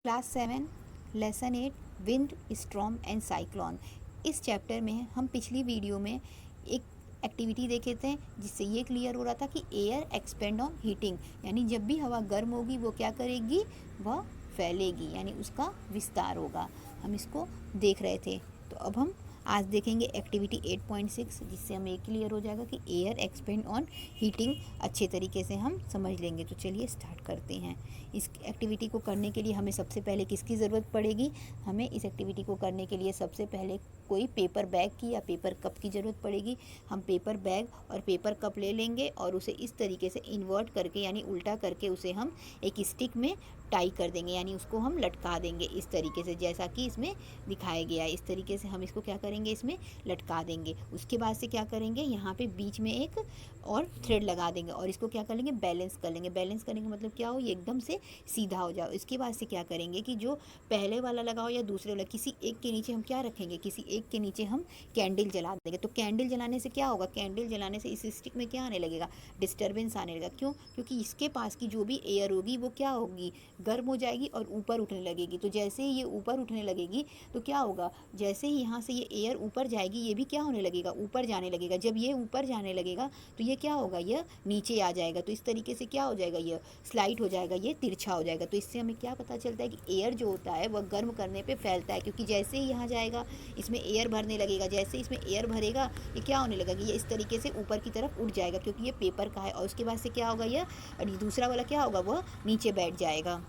Class 7 lesson 8 wind storm and cyclone. इस chapter में हम पिछली वीडियो में एक एक्टिविटी देखे थे जिससे ये क्लियर हो रहा था कि एयर एक्सपेंड ऑन हीटिंग, यानी जब भी हवा गर्म होगी वो क्या करेगी, वह फैलेगी, यानी उसका विस्तार होगा। हम इसको देख रहे थे। तो अब हम आज देखेंगे एक्टिविटी 8.6, जिससे हमें क्लियर हो जाएगा कि एयर एक्सपेंड ऑन हीटिंग अच्छे तरीके से हम समझ लेंगे। तो चलिए स्टार्ट करते हैं। इस एक्टिविटी को करने के लिए हमें सबसे पहले किसकी ज़रूरत पड़ेगी? हमें इस एक्टिविटी को करने के लिए सबसे पहले कोई पेपर बैग की या पेपर कप की ज़रूरत पड़ेगी। हम पेपर बैग और पेपर कप ले लेंगे और उसे इस तरीके से इन्वर्ट करके, यानी उल्टा करके उसे हम एक स्टिक में टाई कर देंगे, यानी उसको हम लटका देंगे इस तरीके से, जैसा कि इसमें दिखाया गया है। इस तरीके से हम इसको क्या करेंगे, इसमें लटका देंगे। उसके बाद से क्या करेंगे, यहाँ पे बीच में एक और थ्रेड लगा देंगे और इसको क्या कर लेंगे, बैलेंस कर लेंगे। बैलेंस करने का मतलब क्या हो, ये एकदम से सीधा हो जाओ। इसके बाद से क्या करेंगे कि जो पहले वाला लगाओ या दूसरे वाला, किसी एक के नीचे हम क्या रखेंगे, किसी एक के नीचे हम कैंडल जला देंगे। तो कैंडल जलाने से क्या होगा, कैंडल जलाने से इस स्टिक में क्या आने लगेगा, डिस्टर्बेंस आने लगेगा। क्यों? क्योंकि इसके पास की जो भी एयर होगी वो क्या होगी, गर्म हो जाएगी और ऊपर उठने लगेगी। तो जैसे ही ये ऊपर उठने लगेगी तो क्या होगा, जैसे ही यहाँ से ये एयर ऊपर जाएगी, ये भी क्या होने लगेगा, ऊपर जाने लगेगा। जब ये ऊपर जाने लगेगा तो ये क्या होगा, यह नीचे आ जाएगा। तो इस तरीके से क्या हो जाएगा, यह स्लाइड हो जाएगा, ये तिरछा हो जाएगा। तो इससे हमें क्या पता चलता है कि एयर जो होता है वह गर्म करने पे फैलता है, क्योंकि जैसे ही यहाँ जाएगा इसमें एयर भरने लगेगा। जैसे इसमें एयर भरेगा ये क्या होने लगेगा, ये इस तरीके से ऊपर की तरफ उठ जाएगा, क्योंकि ये पेपर का है। और उसके बाद से क्या होगा, यह और दूसरा वाला क्या होगा, वह नीचे बैठ जाएगा।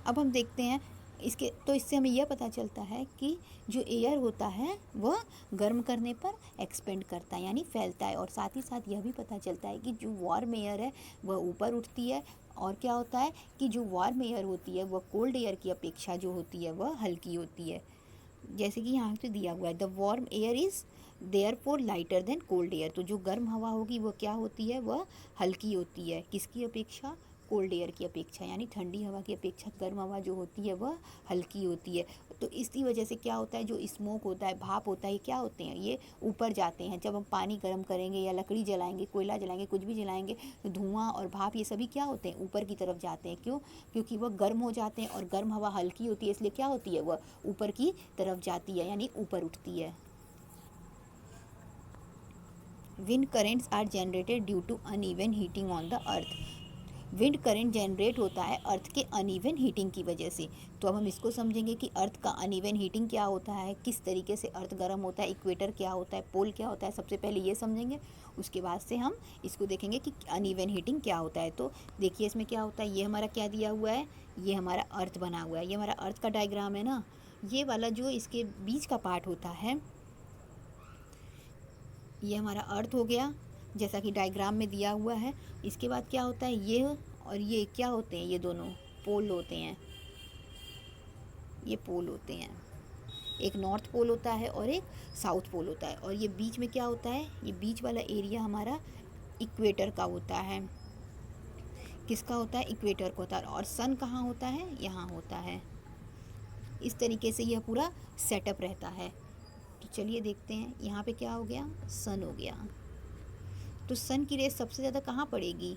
अब हम देखते हैं इसके, तो इससे हमें यह पता चलता है कि जो एयर होता है वह गर्म करने पर एक्सपेंड करता है, यानी फैलता है। और साथ ही साथ यह भी पता चलता है कि जो वार्म एयर है वह ऊपर उठती है। और क्या होता है कि जो वार्म एयर होती है वह कोल्ड एयर की अपेक्षा जो होती है वह हल्की होती है। जैसे कि यहाँ पे दिया हुआ है, the warm air is therefore lighter than cold air. तो जो गर्म हवा होगी वह क्या होती है, वह हल्की होती है। किसकी अपेक्षा, कोल्ड एयर की अपेक्षा, यानी ठंडी हवा की अपेक्षा गर्म हवा जो होती है वह हल्की होती है। तो इसी वजह से क्या होता है, जो स्मोक होता है, भाप होता है, ये क्या होते हैं, ये ऊपर जाते हैं। जब हम पानी गर्म करेंगे या लकड़ी जलाएंगे, कोयला जलाएंगे, कुछ भी जलाएंगे, तो धुआं और भाप ये सभी क्या होते हैं, ऊपर की तरफ जाते हैं। क्यों? क्योंकि वह गर्म हो जाते हैं और गर्म हवा हल्की होती है, इसलिए क्या होती है, वह ऊपर की तरफ जाती है, यानी ऊपर उठती है। Wind currents are generated due to uneven heating on the earth. Wind current generate होता है अर्थ के अनइवन हीटिंग की वजह से। तो अब हम इसको समझेंगे कि अर्थ का अनइवन हीटिंग क्या होता है, किस तरीके से अर्थ गर्म होता है, इक्वेटर क्या होता है, पोल क्या होता है। सबसे पहले ये समझेंगे, उसके बाद से हम इसको देखेंगे कि अनइवन हीटिंग क्या होता है। तो देखिए इसमें क्या होता है, ये हमारा क्या दिया हुआ है, ये हमारा अर्थ बना हुआ है, ये हमारा अर्थ का डायग्राम है ना। ये वाला जो इसके बीच का पार्ट होता है, ये हमारा अर्थ हो गया, जैसा कि डायग्राम में दिया हुआ है। इसके बाद क्या होता है, ये और ये क्या होते हैं, ये दोनों पोल होते हैं, ये पोल होते हैं। एक नॉर्थ पोल होता है और एक साउथ पोल होता है। और ये बीच में क्या होता है, ये बीच वाला एरिया हमारा इक्वेटर का होता है। किसका होता है, इक्वेटर का होता है। और सन कहाँ होता है, यहाँ होता है। इस तरीके से यह पूरा सेटअप रहता है। तो चलिए देखते हैं, यहाँ पे क्या हो गया, सन हो गया। तो सन की रेस सबसे ज़्यादा कहाँ पड़ेगी,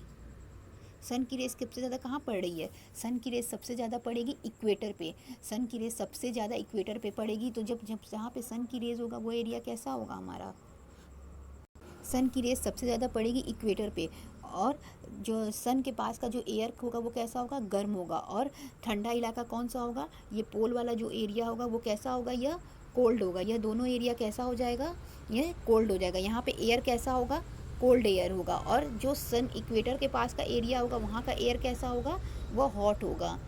सन की रेस सबसे ज़्यादा कहाँ पड़ रही है, सन की रेस सबसे ज़्यादा पड़ेगी इक्वेटर पे। सन की रेस सबसे ज़्यादा इक्वेटर पे पड़ेगी। तो जब जब जहाँ पे सन की रेस होगा वो एरिया कैसा होगा हमारा, सन की रेस सबसे ज़्यादा पड़ेगी इक्वेटर पे। और जो सन के पास का जो एयर होगा वो कैसा होगा, गर्म होगा। और ठंडा इलाका कौन सा होगा, ये पोल वाला जो एरिया होगा वो कैसा होगा, यह कोल्ड होगा। यह दोनों एरिया कैसा हो जाएगा, यह कोल्ड हो जाएगा। यहाँ पे एयर कैसा होगा, कोल्ड एयर होगा। और जो सन इक्वेटर के पास का एरिया होगा वहाँ का एयर कैसा होगा, वह हॉट होगा।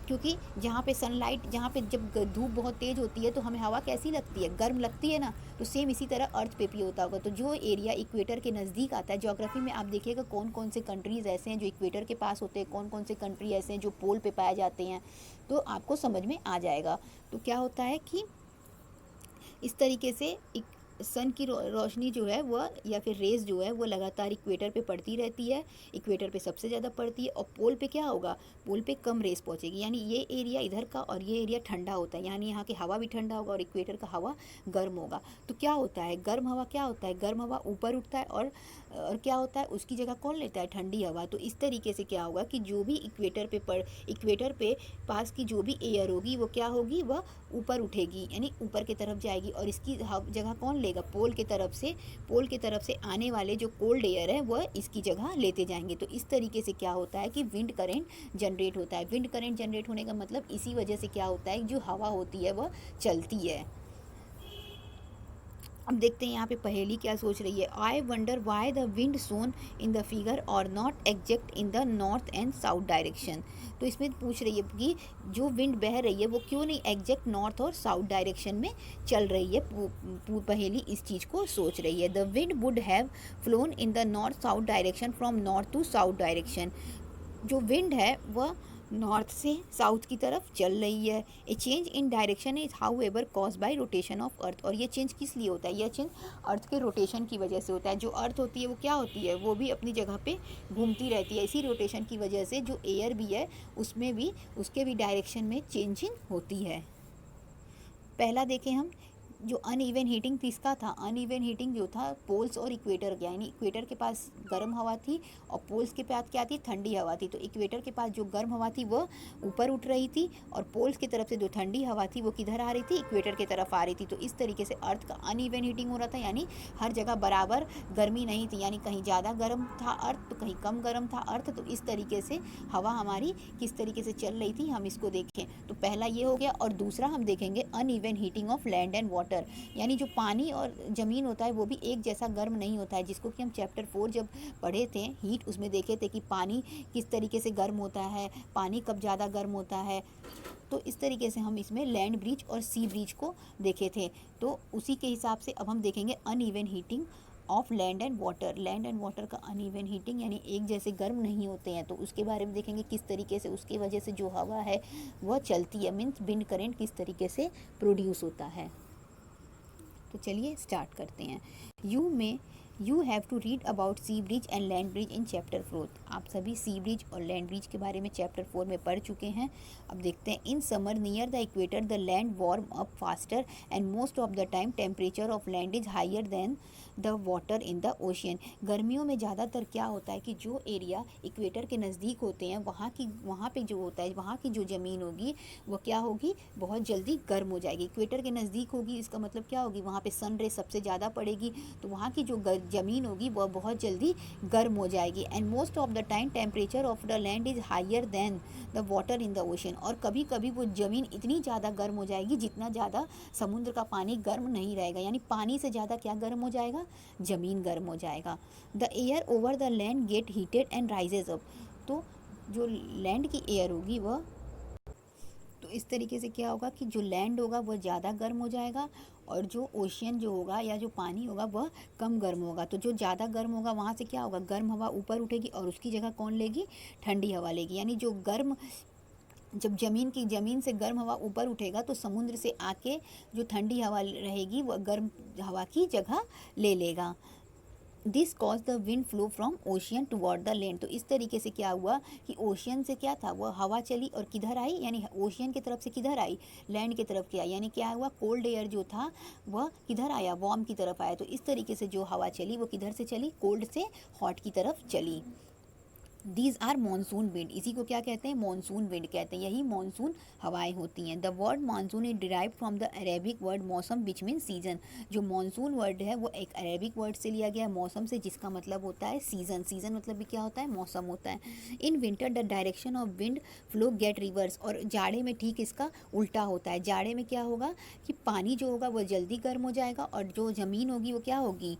क्योंकि जहाँ पे सनलाइट, जहाँ पे जब धूप बहुत तेज़ होती है तो हमें हवा कैसी लगती है, गर्म लगती है ना। तो सेम इसी तरह अर्थ पे भी होता होगा। तो जो एरिया इक्वेटर के नज़दीक आता है, ज्योग्राफी में आप देखिएगा कौन कौन से कंट्रीज़ ऐसे हैं जो इक्वेटर के पास होते हैं, कौन कौन से कंट्री ऐसे हैं जो पोल पे पाए जाते हैं, तो आपको समझ में आ जाएगा। तो क्या होता है कि इस तरीके से सन की रोशनी जो है वह या फिर रेज जो है वो लगातार इक्वेटर पे पड़ती रहती है, इक्वेटर पे सबसे ज़्यादा पड़ती है, और पोल पे क्या होगा, पोल पे कम रेस पहुंचेगी। यानी ये एरिया इधर का और ये एरिया ठंडा होता है, यानी यहाँ की हवा भी ठंडा होगा और इक्वेटर का हवा गर्म होगा। तो क्या होता है, गर्म हवा क्या होता है, गर्म हवा ऊपर उठता है और क्या होता है, उसकी जगह कौन लेता है, ठंडी हवा। तो इस तरीके से क्या होगा कि जो भी इक्वेटर पे पास की जो भी एयर होगी वो क्या होगी, वह ऊपर उठेगी, यानी ऊपर की तरफ जाएगी, और इसकी जगह कौन लेगा, पोल की तरफ से आने वाले जो कोल्ड एयर है वह इसकी जगह लेते जाएंगे। तो इस तरीके से क्या होता है कि विंड करंट जनरेट होता है। विंड करंट जनरेट होने का मतलब इसी वजह से क्या होता है, जो हवा होती है वह चलती है। अब देखते हैं यहाँ पे पहेली क्या सोच रही है। I wonder why the wind shown in the figure are not exact in the north and south direction. तो इसमें पूछ रही है कि जो विंड बह रही है वो क्यों नहीं एग्जैक्ट नॉर्थ और साउथ डायरेक्शन में चल रही है। पहेली इस चीज़ को सोच रही है। The wind would have flown in the north south direction from north to south direction. जो विंड है वह नॉर्थ से साउथ की तरफ चल रही है। ए change in direction is how ever cause by rotation of earth. और ये चेंज किस लिए होता है, यह चेंज अर्थ के रोटेशन की वजह से होता है। जो अर्थ होती है वो क्या होती है, वो भी अपनी जगह पे घूमती रहती है। इसी रोटेशन की वजह से जो एयर भी है उसमें भी उसके भी डायरेक्शन में चेंजिंग होती है। पहला देखें हम, जो अनइवन हीटिंग किसका था, अनइवन हीटिंग जो था पोल्स और इक्वेटर का, यानी इक्वेटर के पास गर्म हवा थी और पोल्स के पास क्या थी, ठंडी हवा थी। तो इक्वेटर के पास जो गर्म हवा थी वो ऊपर उठ रही थी और पोल्स की तरफ से जो ठंडी हवा थी वो किधर आ रही थी, इक्वेटर की तरफ आ रही थी। तो इस तरीके से अर्थ का अनइवन हीटिंग हो रहा था, यानी हर जगह बराबर गर्मी नहीं थी, यानी कहीं ज़्यादा गर्म था अर्थ तो कहीं कम गर्म था अर्थ। तो इस तरीके से हवा हमारी किस तरीके से चल रही थी, हम इसको देखें। तो पहला ये हो गया, और दूसरा हम देखेंगे uneven heating of land and water. यानी जो पानी और ज़मीन होता है वो भी एक जैसा गर्म नहीं होता है, जिसको कि हम चैप्टर 4 जब पढ़े थे हीट, उसमें देखे थे कि पानी किस तरीके से गर्म होता है, पानी कब ज़्यादा गर्म होता है। तो इस तरीके से हम इसमें लैंड ब्रिज और सी ब्रिज को देखे थे। तो उसी के हिसाब से अब हम देखेंगे uneven heating of land and water. Land and water का अनइवन हीटिंग यानी एक जैसे गर्म नहीं होते हैं, तो उसके बारे में देखेंगे किस तरीके से उसकी वजह से जो हवा है वह चलती है, मीन्स विंड करंट किस तरीके से प्रोड्यूस होता है। तो चलिए स्टार्ट करते हैं। You have to read about sea bridge and land bridge in chapter 4। आप सभी सी ब्रिज और लैंड ब्रिज के बारे में चैप्टर 4 में पढ़ चुके हैं। अब देखते हैं। In summer near the equator the land warm up faster and most of the time temperature of land is higher than the water in the ocean. गर्मियों में ज़्यादातर क्या होता है कि जो एरिया इक्वेटर के नज़दीक होते हैं वहाँ पे जो होता है, वहाँ की जो ज़मीन होगी वो क्या होगी, बहुत जल्दी गर्म हो जाएगी। इक्वेटर के नज़दीक होगी, इसका मतलब क्या होगी, वहाँ पे सन रे सबसे ज़्यादा पड़ेगी, तो वहाँ की जो ज़मीन होगी वह बहुत जल्दी गर्म हो जाएगी। And most of the time temperature of the land is higher than the water in the ocean. और कभी कभी वो ज़मीन इतनी ज़्यादा गर्म हो जाएगी जितना ज़्यादा समुद्र का पानी गर्म नहीं रहेगा, यानी पानी से ज़्यादा क्या गर्म हो जाएगा, ज़मीन गर्म हो जाएगा। The air over the land gate heated and rises up. तो जो लैंड की एयर होगी वह, तो इस तरीके से क्या होगा कि जो लैंड होगा वह ज़्यादा गर्म हो जाएगा और जो ओशियन जो होगा या जो पानी होगा वह कम गर्म होगा। तो जो ज़्यादा गर्म होगा वहाँ से क्या होगा, गर्म हवा ऊपर उठेगी और उसकी जगह कौन लेगी, ठंडी हवा लेगी। यानी जो गर्म, जब ज़मीन से गर्म हवा ऊपर उठेगा तो समुद्र से आके जो ठंडी हवा रहेगी वह गर्म हवा की जगह ले लेगा। This cause the wind flow from ocean toward the land. तो इस तरीके से क्या हुआ कि ओशियन से क्या था, वह हवा चली और किधर आई, यानी ओशियन की तरफ से किधर आई, लैंड की तरफ क्या, यानी क्या हुआ, कोल्ड एयर जो था वह किधर आया, वार्म की तरफ आया। तो इस तरीके से जो हवा चली वो किधर से चली, कोल्ड से हॉट की तरफ चली। These are monsoon wind. इसी को क्या कहते हैं, मानसून विंड कहते हैं। यही मानसून हवाएं होती हैं। The word monsoon is derive from the Arabic word मौसम विच मीन सीजन। जो मानसून वर्ड है वो एक अरेबिक वर्ड से लिया गया है, मौसम से, जिसका मतलब होता है सीजन। सीजन मतलब भी क्या होता है, मौसम होता है। In winter the direction of wind flow get reverse. और जाड़े में ठीक इसका उल्टा होता है। जाड़े में क्या होगा कि पानी जो होगा वह जल्दी गर्म हो जाएगा और जो ज़मीन होगी वो क्या होगी,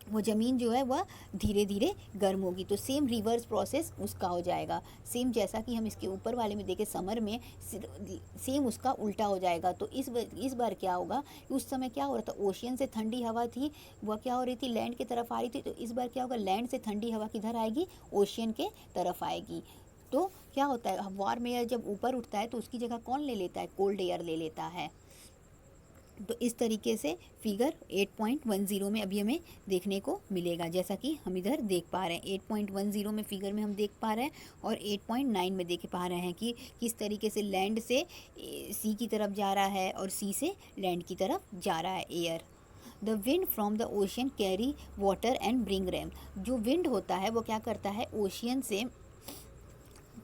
वो ज़मीन जो है वह धीरे धीरे गर्म होगी। तो सेम रिवर्स प्रोसेस उसका हो जाएगा, सेम जैसा कि हम इसके ऊपर वाले में देखें समर में, सेम उसका उल्टा हो जाएगा। तो इस बार क्या होगा, उस समय क्या हो रहा था, ओशियन से ठंडी हवा थी वह क्या हो रही थी, लैंड की तरफ आ रही थी। तो इस बार क्या होगा, लैंड से ठंडी हवा किधर आएगी, ओशियन के तरफ आएगी। तो क्या होता है, वार्म एयर जब ऊपर उठता है तो उसकी जगह कौन ले लेता है, कोल्ड एयर ले लेता है। तो इस तरीके से फिगर 8.10 में अभी हमें देखने को मिलेगा, जैसा कि हम इधर देख पा रहे हैं। 8.10 में फिगर में हम देख पा रहे हैं और 8.9 में देख पा रहे हैं कि किस तरीके से लैंड से सी की तरफ जा रहा है और सी से लैंड की तरफ जा रहा है air. The wind from the ocean carry water and bring rain. जो विंड होता है वो क्या करता है, ओशियन से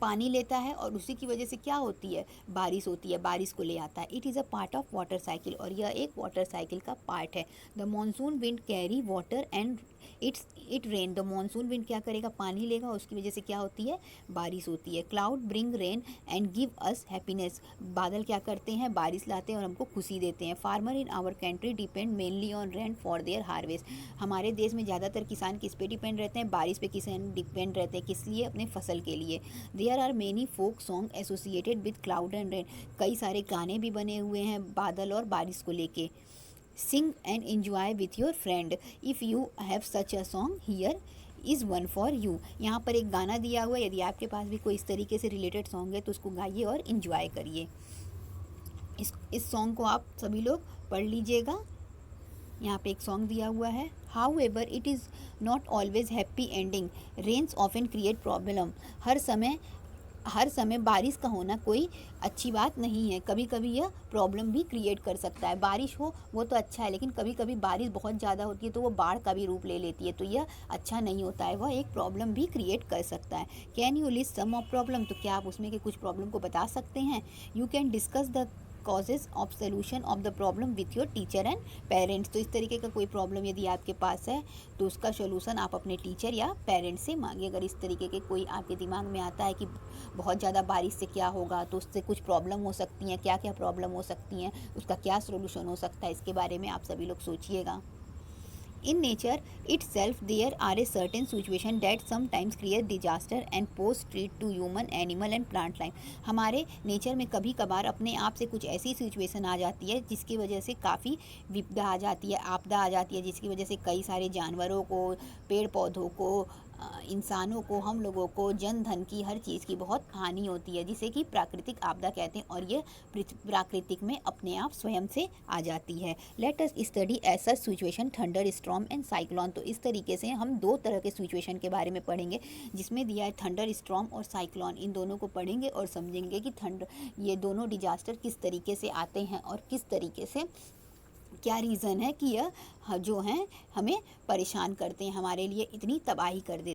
पानी लेता है और उसी की वजह से क्या होती है, बारिश होती है, बारिश को ले आता है। It is a part of water cycle, और यह एक वाटर साइकिल का पार्ट है। The monsoon wind carry water and it rain. The monsoon wind क्या करेगा, पानी लेगा, उसकी वजह से क्या होती है, बारिश होती है। Cloud bring rain and give us happiness. बादल क्या करते हैं, बारिश लाते हैं और हमको खुशी देते हैं। Farmer in our country depend mainly on rain for their harvest. हमारे देश में ज़्यादातर किसान किस पे डिपेंड रहते हैं, बारिश पे किसान डिपेंड रहते हैं, किस लिए, अपने फसल के लिए। There are many folk song associated with cloud and rain. कई सारे गाने भी बने हुए हैं बादल और बारिश को लेके। Sing and enjoy with your friend if you have such a song here is one for you. यहाँ पर एक गाना दिया हुआ है, यदि आपके पास भी कोई इस तरीके से रिलेटेड सॉन्ग है तो उसको गाइए और इन्जॉय करिए। इस सॉन्ग को आप सभी लोग पढ़ लीजिएगा। यहाँ पे एक सॉन्ग दिया हुआ है। However it is not always happy ending, rains often create problem. हर समय बारिश का होना कोई अच्छी बात नहीं है, कभी कभी यह प्रॉब्लम भी क्रिएट कर सकता है। बारिश हो वो तो अच्छा है, लेकिन कभी कभी बारिश बहुत ज़्यादा होती है तो वो बाढ़ का भी रूप ले लेती है, तो यह अच्छा नहीं होता है, वह एक प्रॉब्लम भी क्रिएट कर सकता है। Can you list some of problem, तो क्या आप उसमें के कुछ प्रॉब्लम को बता सकते हैं। You can discuss the causes of solution of the problem with your teacher and parents. तो इस तरीके का कोई प्रॉब्लम यदि आपके पास है तो उसका सोल्यूशन आप अपने टीचर या पेरेंट्स से मांगिए। अगर इस तरीके के कोई आपके दिमाग में आता है कि बहुत ज़्यादा बारिश से क्या होगा, तो उससे कुछ प्रॉब्लम हो सकती हैं, क्या क्या प्रॉब्लम हो सकती हैं, उसका क्या सोल्यूशन हो सकता है, इसके बारे में आप सभी लोग सोचिएगा। In nature itself, there are a certain situation that sometimes create disaster and pose threat to human, animal and plant life. हमारे नेचर में कभी कभार अपने आप से कुछ ऐसी सिचुएशन आ जाती है जिसकी वजह से काफ़ी विपदा आ जाती है, आपदा आ जाती है, जिसकी वजह से कई सारे जानवरों को, पेड़ पौधों को, इंसानों को, हम लोगों को, जन धन की, हर चीज़ की बहुत हानि होती है, जिसे कि प्राकृतिक आपदा कहते हैं, और ये प्राकृतिक में अपने आप स्वयं से आ जाती है। लेट अस स्टडी ऐसा situation thunder storm and cyclone. तो इस तरीके से हम दो तरह के सिचुएशन के बारे में पढ़ेंगे, जिसमें दिया है थंडर स्टॉर्म और साइक्लोन। इन दोनों को पढ़ेंगे और समझेंगे कि ये दोनों डिजास्टर किस तरीके से आते हैं और किस तरीके से, क्या रीज़न है कि यह जो हैं हमें परेशान करते हैं, हमारे लिए इतनी तबाही कर देते हैं।